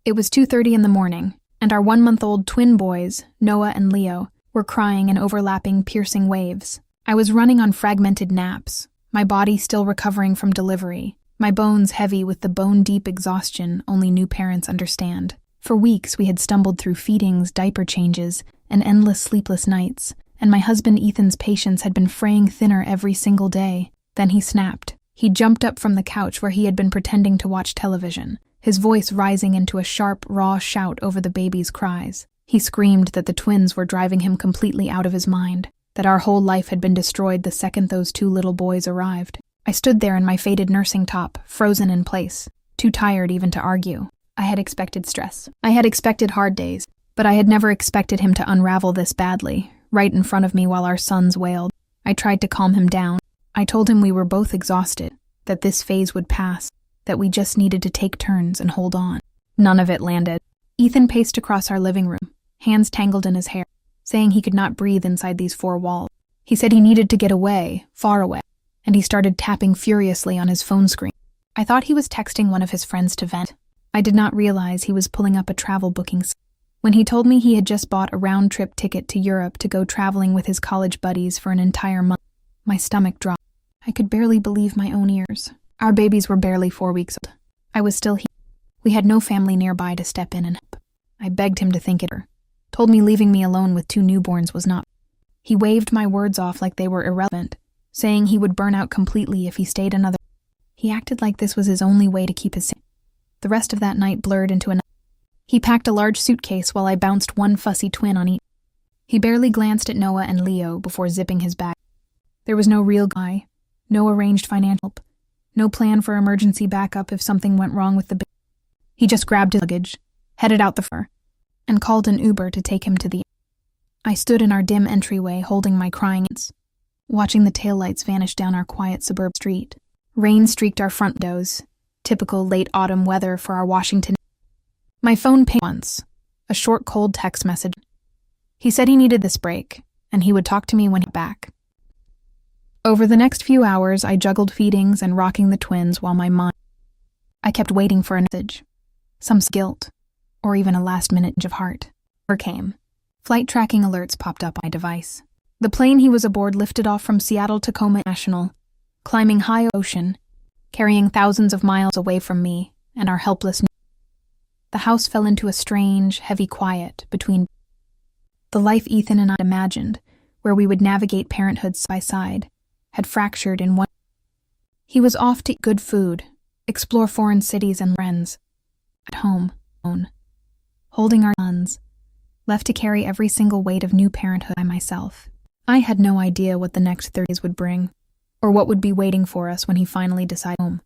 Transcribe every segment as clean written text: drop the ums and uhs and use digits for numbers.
It was 2:30 in the morning, and our 1-month-old twin boys, Noah and Leo, were crying in overlapping, piercing waves. I was running on fragmented naps, my body still recovering from delivery, my bones heavy with the bone-deep exhaustion only new parents understand. For weeks we had stumbled through feedings, diaper changes, and endless sleepless nights, and my husband Ethan's patience had been fraying thinner every single day. Then he snapped. He jumped up from the couch where he had been pretending to watch television, his voice rising into a sharp, raw shout over the baby's cries. He screamed that the twins were driving him completely out of his mind, that our whole life had been destroyed the second those 2 little boys arrived. I stood there in my faded nursing top, frozen in place, too tired even to argue. I had expected stress. I had expected hard days, but I had never expected him to unravel this badly, right in front of me while our sons wailed. I tried to calm him down. I told him we were both exhausted, that this phase would pass, that we just needed to take turns and hold on. None of it landed. Ethan paced across our living room, hands tangled in his hair, saying he could not breathe inside these 4 walls. He said he needed to get away, far away, and he started tapping furiously on his phone screen. I thought he was texting one of his friends to vent. I did not realize he was pulling up a travel booking site. When he told me he had just bought a round-trip ticket to Europe to go traveling with his college buddies for an entire month, my stomach dropped. I could barely believe my own ears. Our babies were barely 4 weeks old. I was still here. We had no family nearby to step in and help. I begged him to think it over, told me leaving me alone with 2 newborns was not. He waved my words off like they were irrelevant, saying he would burn out completely if he stayed another. He acted like this was his only way to keep his sanity. The rest of that night blurred into another. He packed a large suitcase while I bounced 1 fussy twin on each. He barely glanced at Noah and Leo before zipping his bag. There was no real guy, no arranged financial help, no plan for emergency backup if something went wrong with the baby. He just grabbed his luggage, headed out the front, and called an Uber to take him to the. I stood in our dim entryway holding my crying hands, watching the taillights vanish down our quiet suburban street. Rain streaked our front windows, typical late autumn weather for our Washington. My phone pinged once, a short cold text message. He said he needed this break, and he would talk to me when he got back. Over the next few hours, I juggled feedings and rocking the twins while my mind. I kept waiting for a message, some guilt, or even a last-minute of heart. Never came. Flight tracking alerts popped up on my device. The plane he was aboard lifted off from Seattle Tacoma International, climbing high ocean, carrying thousands of miles away from me and our helpless. The house fell into a strange, heavy quiet between the life Ethan and I imagined, where we would navigate parenthood side by side, had fractured in one. He was off to eat good food, explore foreign cities and friends. At home, alone, holding our sons, left to carry every single weight of new parenthood by myself. I had no idea what the next 30 days would bring, or what would be waiting for us when he finally decided home.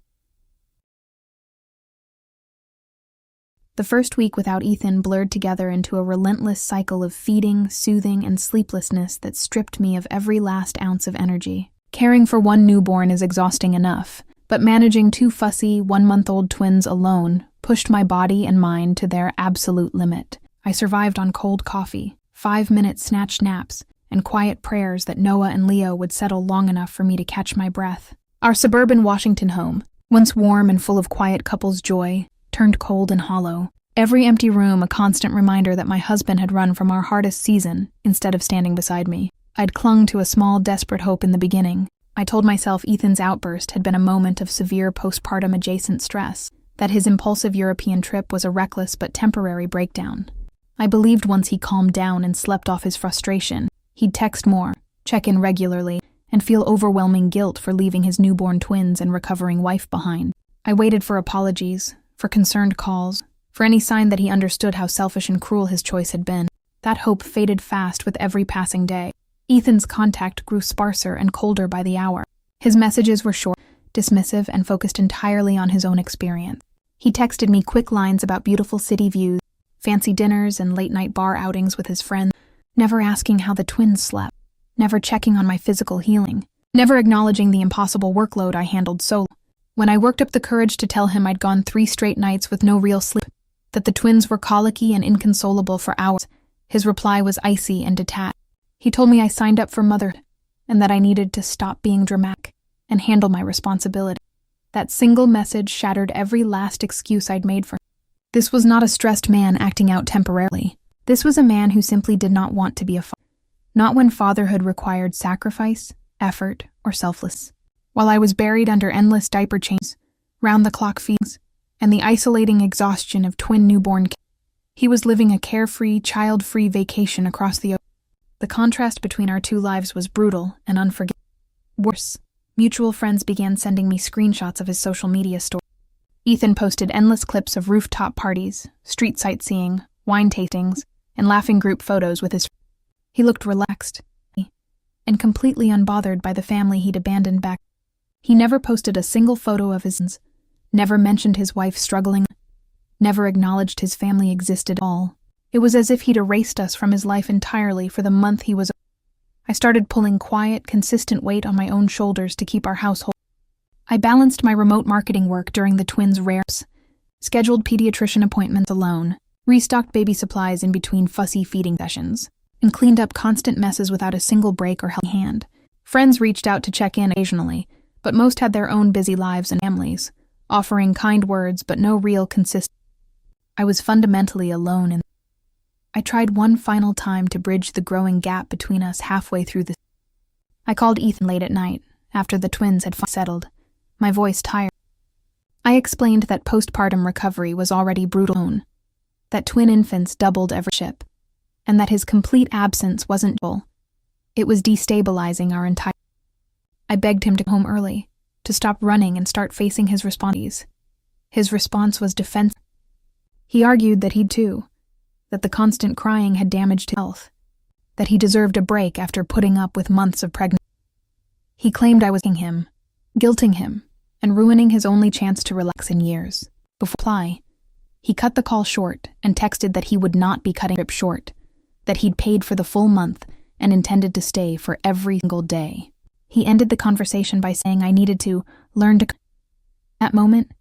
The first week without Ethan blurred together into a relentless cycle of feeding, soothing, and sleeplessness that stripped me of every last ounce of energy. Caring for 1 newborn is exhausting enough, but managing 2 fussy, 1-month-old twins alone pushed my body and mind to their absolute limit. I survived on cold coffee, 5-minute snatched naps, and quiet prayers that Noah and Leo would settle long enough for me to catch my breath. Our suburban Washington home, once warm and full of quiet couples' joy, turned cold and hollow. Every empty room a constant reminder that my husband had run from our hardest season instead of standing beside me. I'd clung to a small, desperate hope in the beginning. I told myself Ethan's outburst had been a moment of severe postpartum adjacent stress, that his impulsive European trip was a reckless but temporary breakdown. I believed once he calmed down and slept off his frustration, he'd text more, check in regularly, and feel overwhelming guilt for leaving his newborn twins and recovering wife behind. I waited for apologies, for concerned calls, for any sign that he understood how selfish and cruel his choice had been. That hope faded fast with every passing day. Ethan's contact grew sparser and colder by the hour. His messages were short, dismissive, and focused entirely on his own experience. He texted me quick lines about beautiful city views, fancy dinners, and late-night bar outings with his friends, never asking how the twins slept, never checking on my physical healing, never acknowledging the impossible workload I handled solo. When I worked up the courage to tell him I'd gone 3 straight nights with no real sleep, that the twins were colicky and inconsolable for hours, his reply was icy and detached. He told me I signed up for motherhood, and that I needed to stop being dramatic and handle my responsibility. That single message shattered every last excuse I'd made for him. This was not a stressed man acting out temporarily. This was a man who simply did not want to be a father. Not when fatherhood required sacrifice, effort, or selfless. While I was buried under endless diaper changes, round-the-clock feedings, and the isolating exhaustion of twin newborn kids, he was living a carefree, child-free vacation across the ocean. The contrast between our two lives was brutal and unforgiving. Worse, mutual friends began sending me screenshots of his social media stories. Ethan posted endless clips of rooftop parties, street sightseeing, wine tastings, and laughing group photos with his friends. He looked relaxed and completely unbothered by the family he'd abandoned back. He never posted a single photo of his sons, never mentioned his wife struggling, never acknowledged his family existed at all. It was as if he'd erased us from his life entirely for the month he was. I started pulling quiet, consistent weight on my own shoulders to keep our household. I balanced my remote marketing work during the twins' rares, scheduled pediatrician appointments alone, restocked baby supplies in between fussy feeding sessions, and cleaned up constant messes without a single break or helping hand. Friends reached out to check in occasionally, but most had their own busy lives and families, offering kind words but no real consistency. I was fundamentally alone, and I tried one final time to bridge the growing gap between us halfway through the. I called Ethan late at night, after the twins had settled, my voice tired. I explained that postpartum recovery was already brutal, that twin infants doubled every ship, and that his complete absence wasn't dull. It was destabilizing our entire. I begged him to come home early, to stop running and start facing his responsibilities. His response was defensive. He argued that he'd too, that the constant crying had damaged his health, that he deserved a break after putting up with months of pregnancy. He claimed I was guilting him, and ruining his only chance to relax in years. Before reply, he cut the call short and texted that he would not be cutting the trip short, that he'd paid for the full month and intended to stay for every single day. He ended the conversation by saying I needed to learn to. At that moment,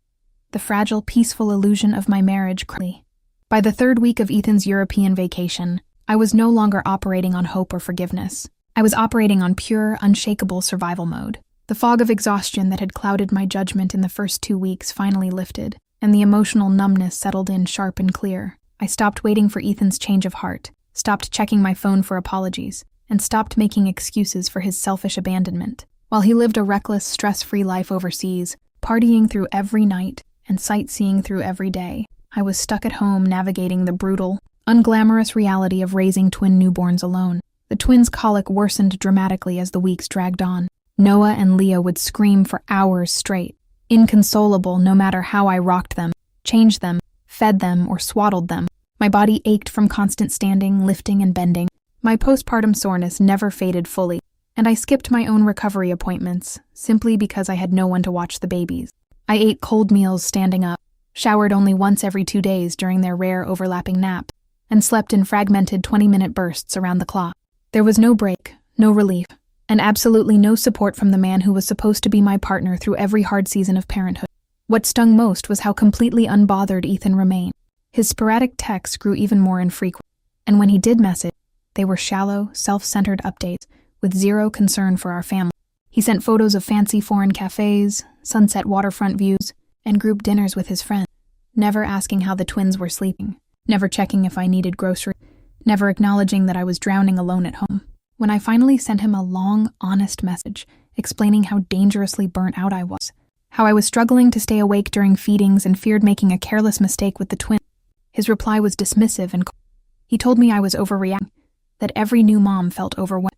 the fragile, peaceful illusion of my marriage crumbled. By the third week of Ethan's European vacation, I was no longer operating on hope or forgiveness. I was operating on pure, unshakable survival mode. The fog of exhaustion that had clouded my judgment in the first 2 weeks finally lifted, and the emotional numbness settled in sharp and clear. I stopped waiting for Ethan's change of heart, stopped checking my phone for apologies, and stopped making excuses for his selfish abandonment. While he lived a reckless, stress-free life overseas, partying through every night and sightseeing through every day, I was stuck at home navigating the brutal, unglamorous reality of raising twin newborns alone. The twins' colic worsened dramatically as the weeks dragged on. Noah and Leo would scream for hours straight, inconsolable no matter how I rocked them, changed them, fed them, or swaddled them. My body ached from constant standing, lifting, and bending. My postpartum soreness never faded fully, and I skipped my own recovery appointments, simply because I had no one to watch the babies. I ate cold meals standing up, showered only once every 2 days during their rare overlapping nap, and slept in fragmented 20-minute bursts around the clock. There was no break, no relief, and absolutely no support from the man who was supposed to be my partner through every hard season of parenthood. What stung most was how completely unbothered Ethan remained. His sporadic texts grew even more infrequent, and when he did message, they were shallow, self-centered updates with zero concern for our family. He sent photos of fancy foreign cafes, sunset waterfront views, and group dinners with his friends, never asking how the twins were sleeping, never checking if I needed groceries, never acknowledging that I was drowning alone at home. When I finally sent him a long, honest message explaining how dangerously burnt out I was, how I was struggling to stay awake during feedings and feared making a careless mistake with the twins, his reply was dismissive and cold. He told me I was overreacting, that every new mom felt overwhelmed,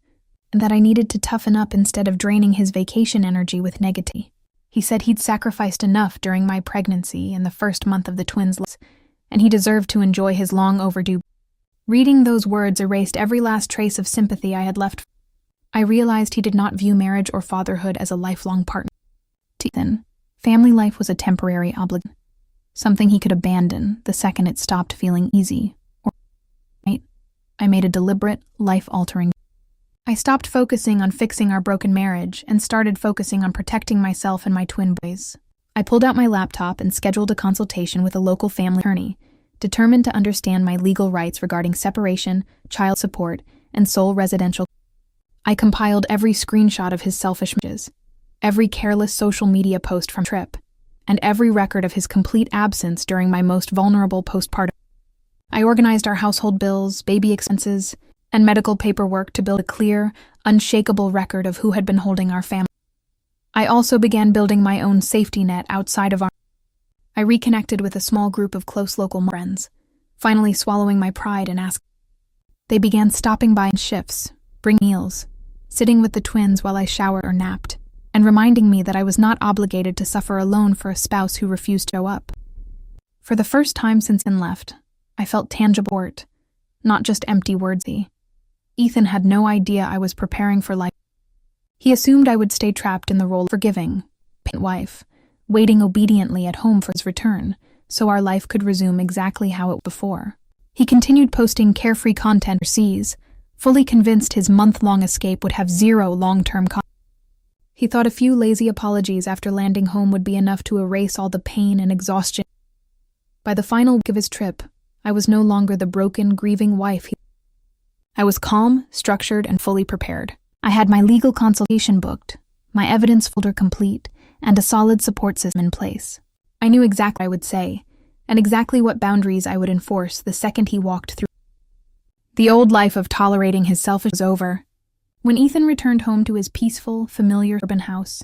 and that I needed to toughen up instead of draining his vacation energy with negativity. He said he'd sacrificed enough during my pregnancy and the first month of the twins' lives, and he deserved to enjoy his long overdue. Reading those words erased every last trace of sympathy I had left. I realized he did not view marriage or fatherhood as a lifelong partner. To Ethan, family life was a temporary obligation, something he could abandon the second it stopped feeling easy. I made a deliberate, life-altering. I stopped focusing on fixing our broken marriage and started focusing on protecting myself and my twin boys. I pulled out my laptop and scheduled a consultation with a local family attorney, determined to understand my legal rights regarding separation, child support, and sole residential. I compiled every screenshot of his selfish messages, every careless social media post from trip, and every record of his complete absence during my most vulnerable postpartum. I organized our household bills, baby expenses, and medical paperwork to build a clear, unshakable record of who had been holding our family. I also began building my own safety net outside of our. I reconnected with a small group of close local friends, finally swallowing my pride and asking. They began stopping by in shifts, bringing meals, sitting with the twins while I showered or napped, and reminding me that I was not obligated to suffer alone for a spouse who refused to show up. For the first time since Ethan left, I felt tangible support, not just empty words. Ethan had no idea I was preparing for life. He assumed I would stay trapped in the role of forgiving, patient wife, waiting obediently at home for his return, so our life could resume exactly how it was before. He continued posting carefree content overseas, fully convinced his month-long escape would have zero long-term cost. He thought a few lazy apologies after landing home would be enough to erase all the pain and exhaustion. By the final week of his trip, I was no longer the broken, grieving wife. I was calm, structured, and fully prepared. I had my legal consultation booked, my evidence folder complete, and a solid support system in place. I knew exactly what I would say, and exactly what boundaries I would enforce the second he walked through. The old life of tolerating his selfishness was over. When Ethan returned home to his peaceful, familiar urban house,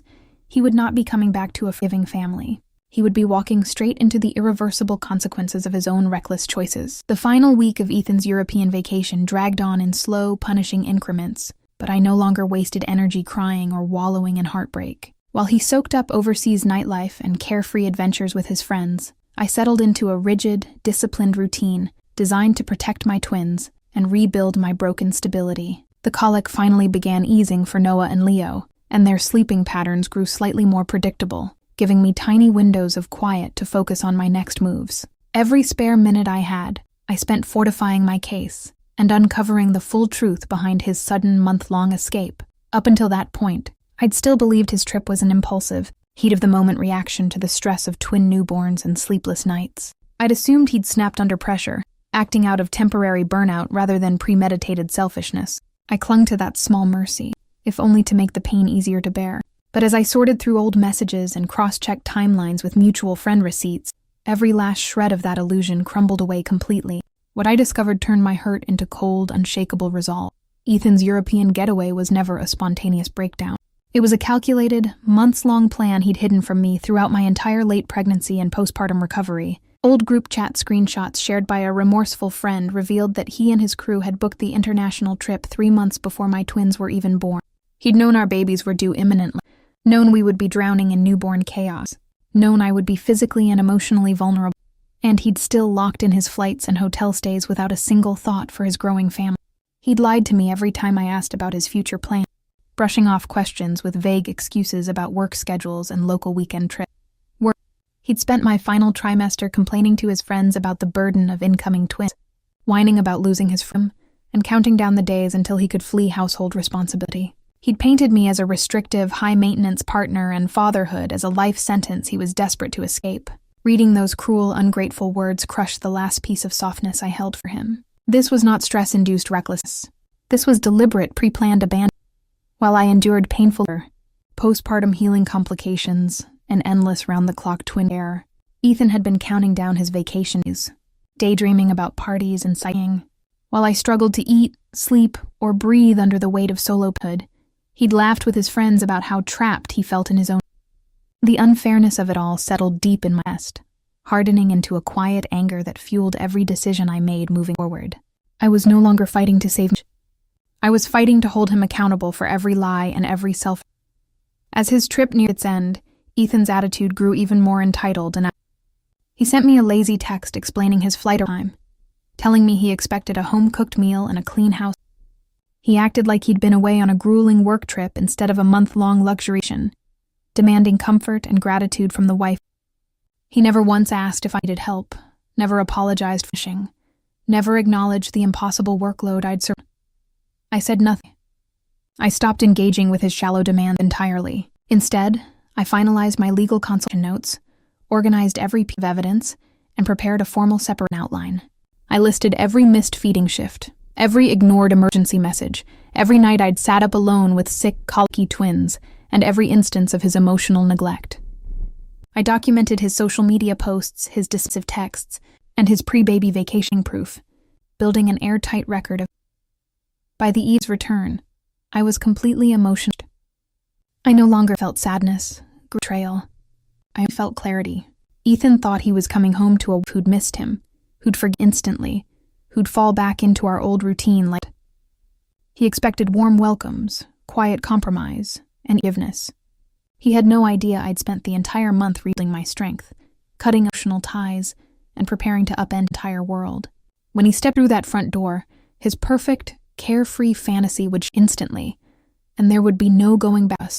he would not be coming back to a forgiving family. He would be walking straight into the irreversible consequences of his own reckless choices. The final week of Ethan's European vacation dragged on in slow, punishing increments, but I no longer wasted energy crying or wallowing in heartbreak. While he soaked up overseas nightlife and carefree adventures with his friends, I settled into a rigid, disciplined routine designed to protect my twins and rebuild my broken stability. The colic finally began easing for Noah and Leo, and their sleeping patterns grew slightly more predictable, giving me tiny windows of quiet to focus on my next moves. Every spare minute I had, I spent fortifying my case and uncovering the full truth behind his sudden month-long escape. Up until that point, I'd still believed his trip was an impulsive, heat-of-the-moment reaction to the stress of twin newborns and sleepless nights. I'd assumed he'd snapped under pressure, acting out of temporary burnout rather than premeditated selfishness. I clung to that small mercy, if only to make the pain easier to bear. But as I sorted through old messages and cross-checked timelines with mutual friend receipts, every last shred of that illusion crumbled away completely. What I discovered turned my hurt into cold, unshakable resolve. Ethan's European getaway was never a spontaneous breakdown. It was a calculated, months-long plan he'd hidden from me throughout my entire late pregnancy and postpartum recovery. Old group chat screenshots shared by a remorseful friend revealed that he and his crew had booked the international trip 3 months before my twins were even born. He'd known our babies were due imminently, known we would be drowning in newborn chaos, known I would be physically and emotionally vulnerable, and he'd still locked in his flights and hotel stays without a single thought for his growing family. He'd lied to me every time I asked about his future plans, brushing off questions with vague excuses about work schedules and local weekend trips. He'd spent my final trimester complaining to his friends about the burden of incoming twins, whining about losing his freedom, and counting down the days until he could flee household responsibility. He'd painted me as a restrictive, high-maintenance partner and fatherhood as a life sentence he was desperate to escape. Reading those cruel, ungrateful words crushed the last piece of softness I held for him. This was not stress-induced recklessness. This was deliberate, pre-planned abandonment. While I endured painful postpartum healing complications and endless round-the-clock twin care, Ethan had been counting down his vacation days, daydreaming about parties and sighing. While I struggled to eat, sleep, or breathe under the weight of solohood, he'd laughed with his friends about how trapped he felt in his own. The unfairness of it all settled deep in my chest, hardening into a quiet anger that fueled every decision I made moving forward. I was no longer fighting to save him. I was fighting to hold him accountable for every lie and every self. As his trip neared its end, Ethan's attitude grew even more entitled, and he sent me a lazy text explaining his flight time, telling me he expected a home-cooked meal and a clean house. He acted like he'd been away on a grueling work trip instead of a month-long luxury vacation, demanding comfort and gratitude from the wife. He never once asked if I needed help, never apologized for fishing, never acknowledged the impossible workload I'd survived. I said nothing. I stopped engaging with his shallow demands entirely. Instead, I finalized my legal consultation notes, organized every piece of evidence, and prepared a formal separate outline. I listed every missed feeding shift, every ignored emergency message, every night I'd sat up alone with sick, colicky twins, and every instance of his emotional neglect. I documented his social media posts, his dismissive texts, and his pre-baby vacation proof, building an airtight record of. By the eve's return, I was completely emotional. I no longer felt sadness, betrayal. I felt clarity. Ethan thought he was coming home to a wife who'd missed him, who'd forget instantly, who'd fall back into our old routine like. He expected warm welcomes, quiet compromise, and forgiveness. He had no idea I'd spent the entire month rebuilding my strength, cutting emotional ties, and preparing to upend the entire world. When he stepped through that front door, his perfect, carefree fantasy would instantly, and there would be no going back.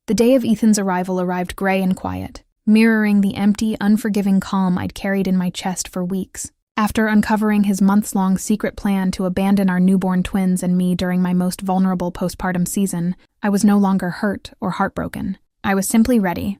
The day of Ethan's arrival arrived gray and quiet, mirroring the empty, unforgiving calm I'd carried in my chest for weeks. After uncovering his months-long secret plan to abandon our newborn twins and me during my most vulnerable postpartum season, I was no longer hurt or heartbroken. I was simply ready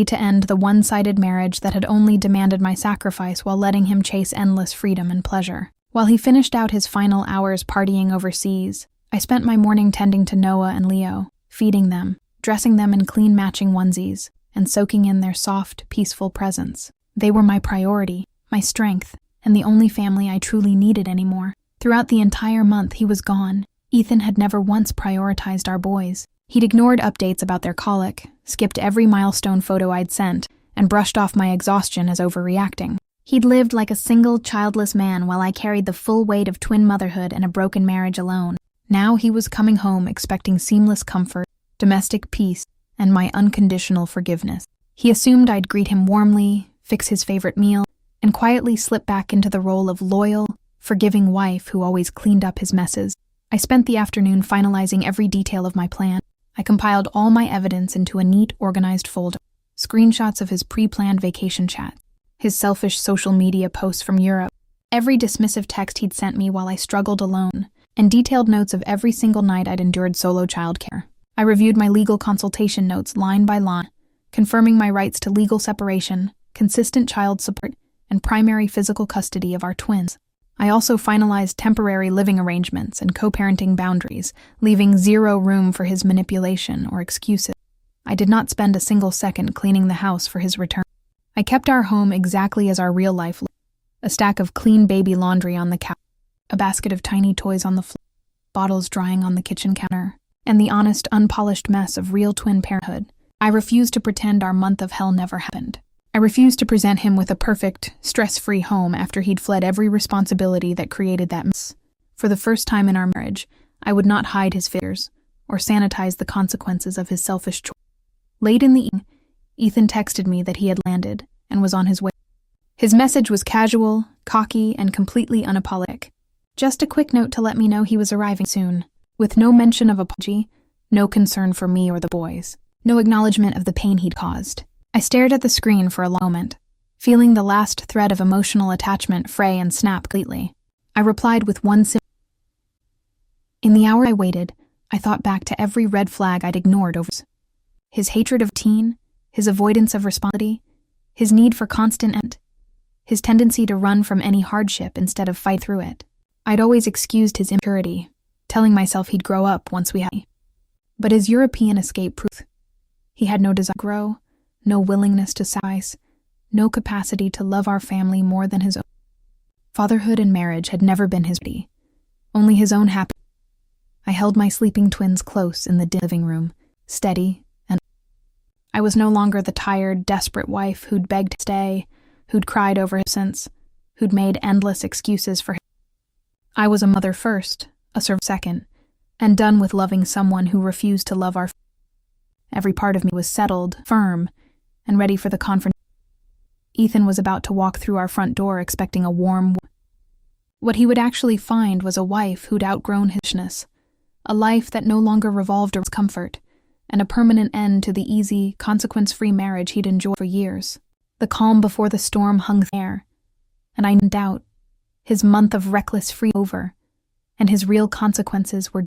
to end the one-sided marriage that had only demanded my sacrifice while letting him chase endless freedom and pleasure. While he finished out his final hours partying overseas, I spent my morning tending to Noah and Leo, feeding them, dressing them in clean matching onesies, and soaking in their soft, peaceful presence. They were my priority, my strength, and the only family I truly needed anymore. Throughout the entire month he was gone, Ethan had never once prioritized our boys. He'd ignored updates about their colic, skipped every milestone photo I'd sent, and brushed off my exhaustion as overreacting. He'd lived like a single, childless man while I carried the full weight of twin motherhood and a broken marriage alone. Now he was coming home expecting seamless comfort, domestic peace, and my unconditional forgiveness. He assumed I'd greet him warmly, fix his favorite meal, and quietly slip back into the role of loyal, forgiving wife who always cleaned up his messes. I spent the afternoon finalizing every detail of my plan. I compiled all my evidence into a neat, organized folder. Screenshots of his pre-planned vacation chat, his selfish social media posts from Europe, every dismissive text he'd sent me while I struggled alone, and detailed notes of every single night I'd endured solo childcare. I reviewed my legal consultation notes line by line, confirming my rights to legal separation, consistent child support, and primary physical custody of our twins. I also finalized temporary living arrangements and co-parenting boundaries, leaving zero room for his manipulation or excuses. I did not spend a single second cleaning the house for his return. I kept our home exactly as our real life looked. A stack of clean baby laundry on the couch, a basket of tiny toys on the floor, bottles drying on the kitchen counter, and the honest, unpolished mess of real twin parenthood. I refused to pretend our month of hell never happened. I refused to present him with a perfect, stress-free home after he'd fled every responsibility that created that mess. For the first time in our marriage, I would not hide his fears or sanitize the consequences of his selfish choice. Late in the evening, Ethan texted me that he had landed and was on his way. His message was casual, cocky, and completely unapologetic. Just a quick note to let me know he was arriving soon, with no mention of apology, no concern for me or the boys, no acknowledgement of the pain he'd caused. I stared at the screen for a moment, feeling the last thread of emotional attachment fray and snap completely. I replied with one simple. In the hour I waited, I thought back to every red flag I'd ignored over his hatred of teen, his avoidance of responsibility, his need for constant his tendency to run from any hardship instead of fight through it. I'd always excused his impurity, telling myself he'd grow up once we had. But his European escape proved he had no desire to grow, no willingness to sacrifice, no capacity to love our family more than his own. Fatherhood and marriage had never been his duty, only his own happiness. I held my sleeping twins close in the dim living room, steady and I was no longer the tired, desperate wife who'd begged to stay, who'd cried over his absence, who'd made endless excuses for him. I was a mother first, a servant second, and done with loving someone who refused to love our family. Every part of me was settled, firm, and ready for the confrontation. Ethan was about to walk through our front door expecting a warm. What he would actually find was a wife who'd outgrown his richness, a life that no longer revolved around comfort, and a permanent end to the easy, consequence-free marriage he'd enjoyed for years. The calm before the storm hung there, and I doubt his month of reckless freedom over, and his real consequences were.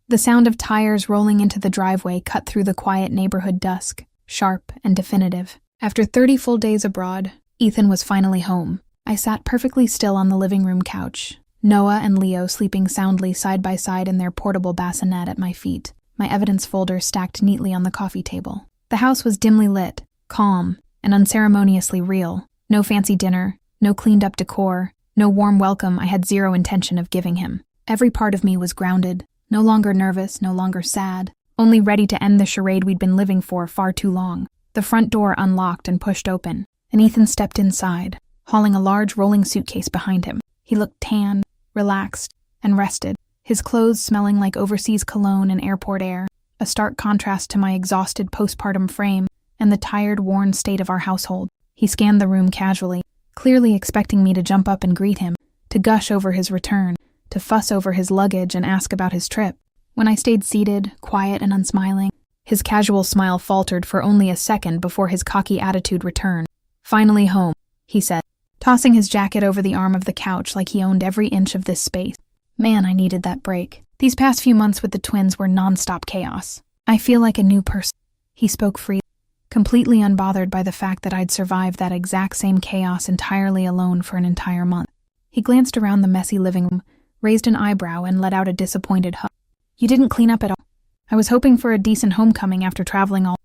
The sound of tires rolling into the driveway cut through the quiet neighborhood dusk, sharp and definitive. After 30 full days abroad, Ethan was finally home. I sat perfectly still on the living room couch, Noah and Leo sleeping soundly side by side in their portable bassinet at my feet, my evidence folder stacked neatly on the coffee table. The house was dimly lit, calm, and unceremoniously real. No fancy dinner, no cleaned-up decor, no warm welcome I had zero intention of giving him. Every part of me was grounded, no longer nervous, no longer sad, only ready to end the charade we'd been living for far too long. The front door unlocked and pushed open, and Ethan stepped inside, hauling a large rolling suitcase behind him. He looked tanned, relaxed, and rested, his clothes smelling like overseas cologne and airport air, a stark contrast to my exhausted postpartum frame and the tired, worn state of our household. He scanned the room casually, clearly expecting me to jump up and greet him, to gush over his return, to fuss over his luggage and ask about his trip. When I stayed seated, quiet and unsmiling, his casual smile faltered for only a second before his cocky attitude returned. "Finally home," he said, tossing his jacket over the arm of the couch like he owned every inch of this space. Man, I needed that break. These past few months with the twins were non-stop chaos. I feel like a new person. He spoke freely, completely unbothered by the fact that I'd survived that exact same chaos entirely alone for an entire month. He glanced around the messy living room, raised an eyebrow, and let out a disappointed hug. "You didn't clean up at all. I was hoping for a decent homecoming after traveling all."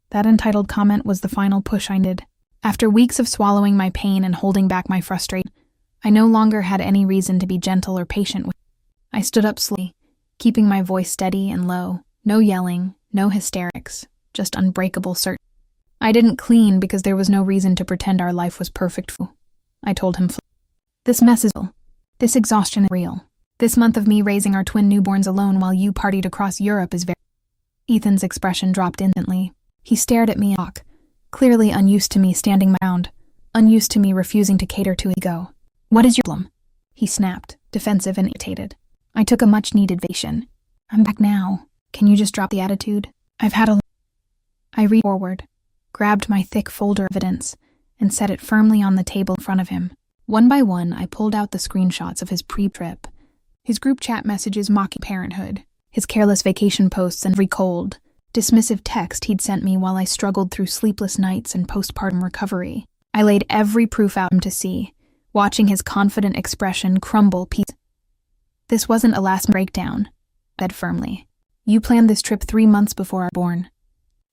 That entitled comment was the final push I needed. After weeks of swallowing my pain and holding back my frustration, I no longer had any reason to be gentle or patient with. I stood up slowly, keeping my voice steady and low. No yelling, no hysterics, just unbreakable certainty. "I didn't clean because there was no reason to pretend our life was perfect," I told him. "This mess is real. This exhaustion is real. This month of me raising our twin newborns alone while you partied across Europe is very—" Ethan's expression dropped instantly. He stared at me, clearly unused to me standing my ground, unused to me refusing to cater to his ego. "What is your problem?" he snapped, defensive and irritated. I took a much-needed vacation. "I'm back now. Can you just drop the attitude? I've had a—" I reached forward, grabbed my thick folder of evidence, and set it firmly on the table in front of him. One by one, I pulled out the screenshots of his pre-trip, his group chat messages mocking parenthood, his careless vacation posts, and every cold, dismissive text he'd sent me while I struggled through sleepless nights and postpartum recovery. I laid every proof out for him to see, watching his confident expression crumble piece. "This wasn't a last breakdown," I said firmly. "You planned this trip 3 months before I was born.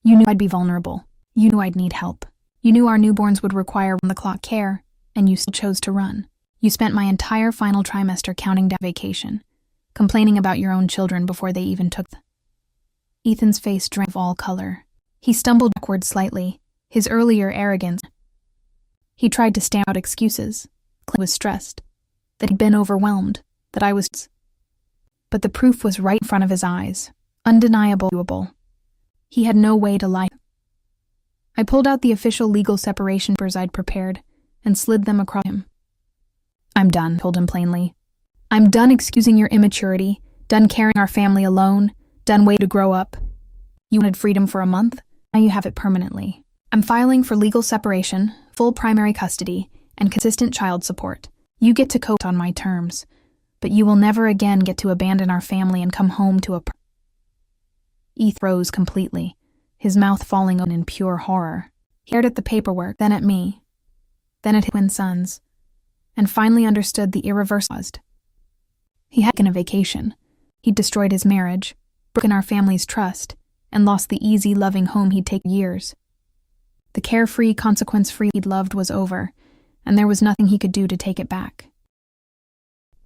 You knew I'd be vulnerable. You knew I'd need help. You knew our newborns would require round-the-clock care, and you still chose to run. You spent my entire final trimester counting down vacation, complaining about your own children before they even took them." Ethan's face drained of all color. He stumbled backward slightly, his earlier arrogance. He tried to stammer out excuses, claiming he was stressed, that he'd been overwhelmed, that I was. But the proof was right in front of his eyes, undeniable, doable. He had no way to lie. I pulled out the official legal separation papers I'd prepared and slid them across him. "I'm done," I told him plainly. "I'm done excusing your immaturity, done carrying our family alone, done waiting to grow up. You wanted freedom for a month? Now you have it permanently. I'm filing for legal separation, full primary custody, and consistent child support. You get to cope on my terms, but you will never again get to abandon our family and come home to a..." Eth froze completely, his mouth falling open in pure horror. He stared at the paperwork, then at me, then at his twin sons, and finally understood the irreversible. He had taken a vacation. He'd destroyed his marriage, broken our family's trust, and lost the easy, loving home he'd taken years. The carefree, consequence-free he'd loved was over, and there was nothing he could do to take it back.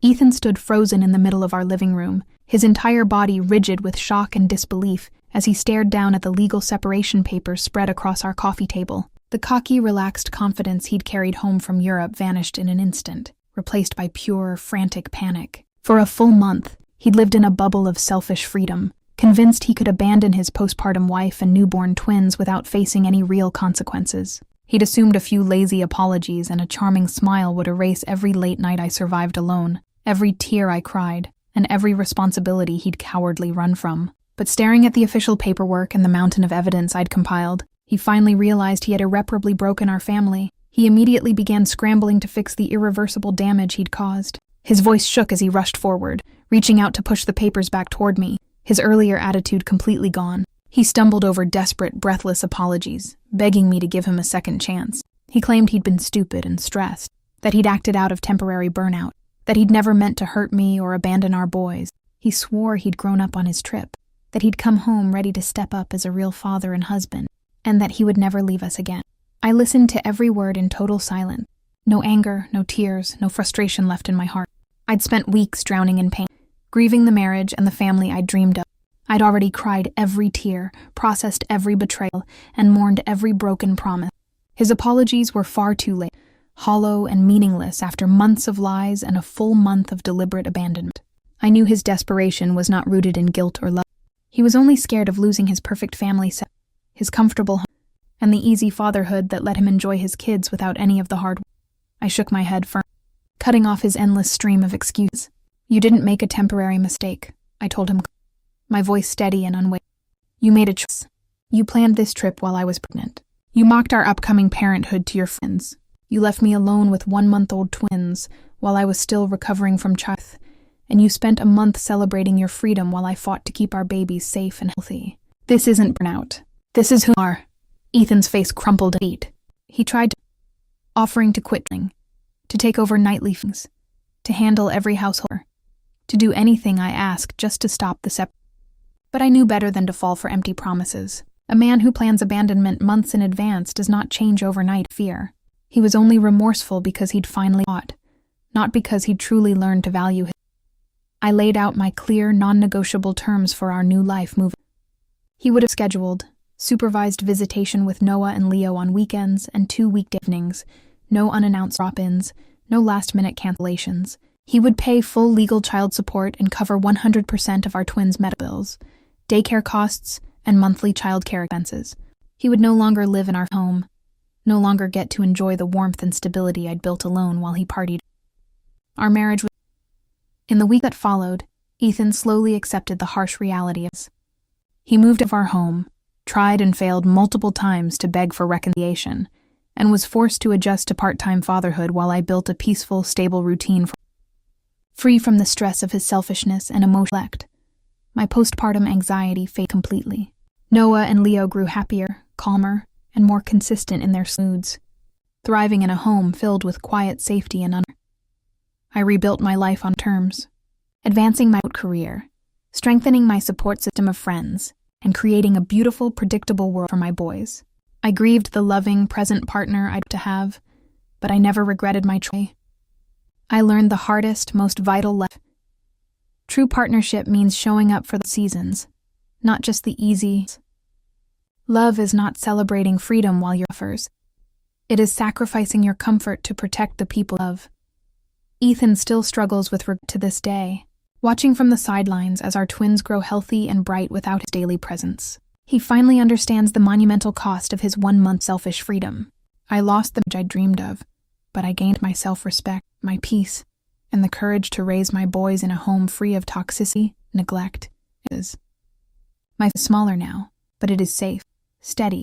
Ethan stood frozen in the middle of our living room, his entire body rigid with shock and disbelief as he stared down at the legal separation papers spread across our coffee table. The cocky, relaxed confidence he'd carried home from Europe vanished in an instant, replaced by pure, frantic panic. For a full month, he'd lived in a bubble of selfish freedom, convinced he could abandon his postpartum wife and newborn twins without facing any real consequences. He'd assumed a few lazy apologies and a charming smile would erase every late night I survived alone, every tear I cried, and every responsibility he'd cowardly run from. But staring at the official paperwork and the mountain of evidence I'd compiled, he finally realized he had irreparably broken our family. He immediately began scrambling to fix the irreversible damage he'd caused. His voice shook as he rushed forward, reaching out to push the papers back toward me, his earlier attitude completely gone. He stumbled over desperate, breathless apologies, begging me to give him a second chance. He claimed he'd been stupid and stressed, that he'd acted out of temporary burnout, that he'd never meant to hurt me or abandon our boys. He swore he'd grown up on his trip, that he'd come home ready to step up as a real father and husband. and that he would never leave us again. I listened to every word in total silence. No anger, no tears, no frustration left in my heart. I'd spent weeks drowning in pain, grieving the marriage and the family I'd dreamed of. I'd already cried every tear, processed every betrayal, and mourned every broken promise. His apologies were far too late, hollow and meaningless after months of lies and a full month of deliberate abandonment. I knew his desperation was not rooted in guilt or love. He was only scared of losing his perfect family set, his comfortable home, and the easy fatherhood that let him enjoy his kids without any of the hard work. I shook my head firm, cutting off his endless stream of excuses. "You didn't make a temporary mistake," I told him, my voice steady and unwavering. "You made a choice. You planned this trip while I was pregnant. You mocked our upcoming parenthood to your friends. You left me alone with 1-month-old twins while I was still recovering from childbirth, and you spent a month celebrating your freedom while I fought to keep our babies safe and healthy. This isn't burnout. This is who you are." Ethan's face crumpled in defeat. He tried to, offering to quit, to take over nightly things, to handle every household, to do anything I asked just to stop the separation. But I knew better than to fall for empty promises. A man who plans abandonment months in advance does not change overnight fear. He was only remorseful because he'd finally fought, not because he'd truly learned to value his. I laid out my clear, non-negotiable terms for our new life moving. He would have scheduled supervised visitation with Noah and Leo on weekends and 2 weekday evenings, no unannounced drop-ins, no last-minute cancellations. He would pay full legal child support and cover 100% of our twins' medical bills, daycare costs, and monthly child care expenses. He would no longer live in our home, no longer get to enjoy the warmth and stability I'd built alone while he partied. Our marriage was. In the week that followed, Ethan slowly accepted the harsh reality of this. He moved out of our home, tried and failed multiple times to beg for reconciliation, and was forced to adjust to part-time fatherhood while I built a peaceful, stable routine free from the stress of his selfishness and emotional neglect. My postpartum anxiety faded completely. Noah and Leo grew happier, calmer, and more consistent in their moods, thriving in a home filled with quiet safety and honor. I rebuilt my life on terms, advancing my career, strengthening my support system of friends, and creating a beautiful, predictable world for my boys. I grieved the loving, present partner I'd to have, but I never regretted my choice. I learned the hardest, most vital lesson. True partnership means showing up for the seasons, not just the easy. Love is not celebrating freedom while you're suffers. It is sacrificing your comfort to protect the people you love. Ethan still struggles with regret to this day, watching from the sidelines as our twins grow healthy and bright without his daily presence. He finally understands the monumental cost of his 1-month selfish freedom. I lost the marriage I dreamed of, but I gained my self-respect, my peace, and the courage to raise my boys in a home free of toxicity, neglect. My is smaller now, but it is safe, steady,